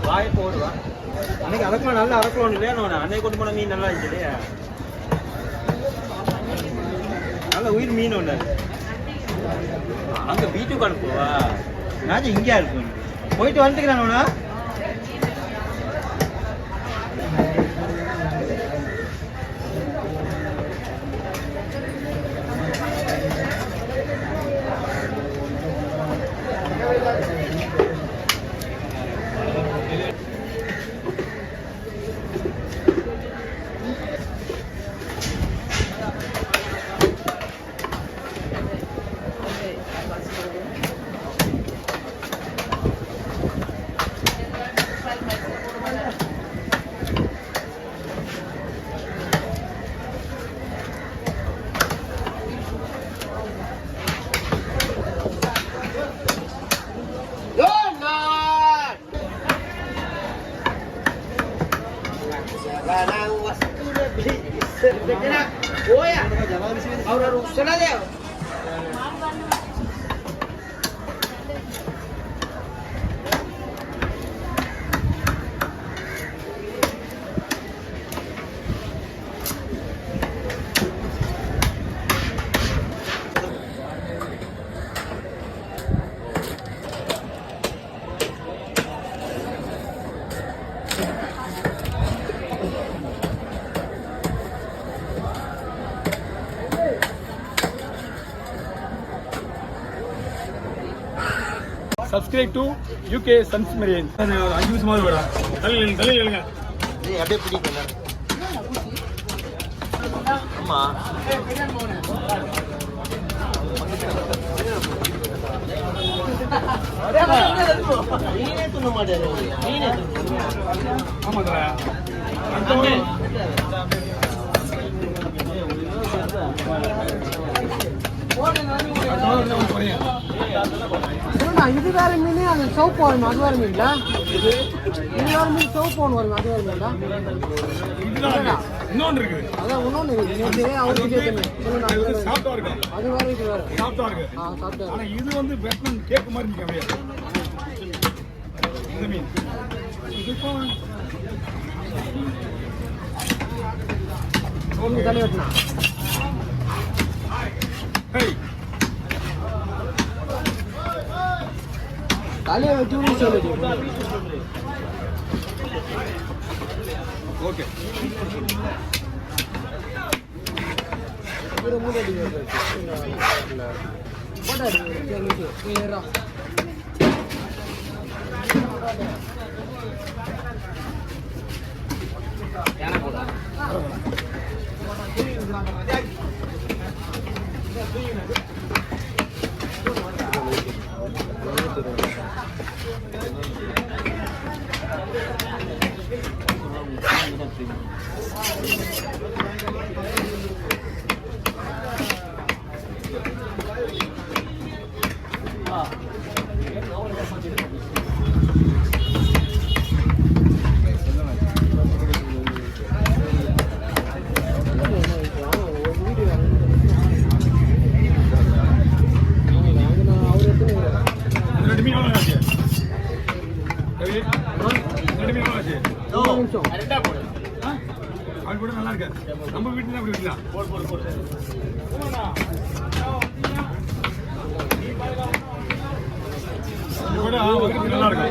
வாய் போடுவா அன்னைக்கு அறக்கலாம் நல்லா அறக்கலாம் இல்லையா அன்னைக்கு கொண்டு போன மீன் நல்லா இருந்துச்சு இல்லையா நல்ல உயிர் மீன் ஒன்று அங்கே பீச்சுக்கு அனுப்புவா நான் இங்கே இருக்கும் போயிட்டு வந்துட்டுக்கிறானோண்ணா Barang wastu dia beli sebenarnya. Oh ya. Orang rusak dia. Subscribe to UK Sons Marine. 5 நிமிஷமா வரா. தள்ளிங்க. நீ அப்படியே பிடிக்கல. அம்மா. நீனே துண்ண மாட்டேற. நீனே துண்ண. ஆமாடா. இது வேற மீன் அது சோப்பு வரும் அது வேற மீன்ல இது வேற மீன் சோப்பு வரும் அது வேற மீன்ல இன்னொன்று இருக்கு அதான் இன்னொன்று இருக்கு அவருக்கு கேட்கணும் சாப்பிட்டா இருக்கு அது வேற இது வேற சாப்பிட்டா இருக்கு சாப்பிட்டா ஆனா இது வந்து வெட்டன் கேக் மாதிரி இருக்கு அப்படியே இந்த மீன் ஒன்று தலை வெட்டினா ஹேய் தலையை வெட்டி சொல்லுது ஓகே ஒரு மூணு அடி போட்டாடி ஏறா அது கூட நல்லா இருக்கு நம்ம வீட்டுல அப்படி வைக்கலாம் நல்லா இருக்கு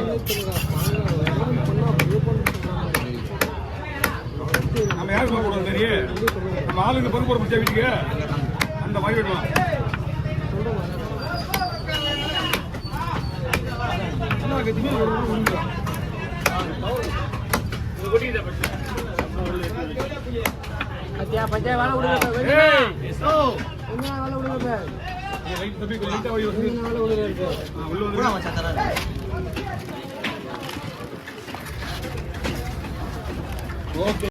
நம்ம யாருக்கு போடுவோம் தெரியும் நம்ம ஆளுங்க பருப்பு போட முடிச்சா வீட்டுக்கு அந்த மாதிரி விடுவோம் பச்சை வேலை விடுங்க வேலை விடுங்க ஓகே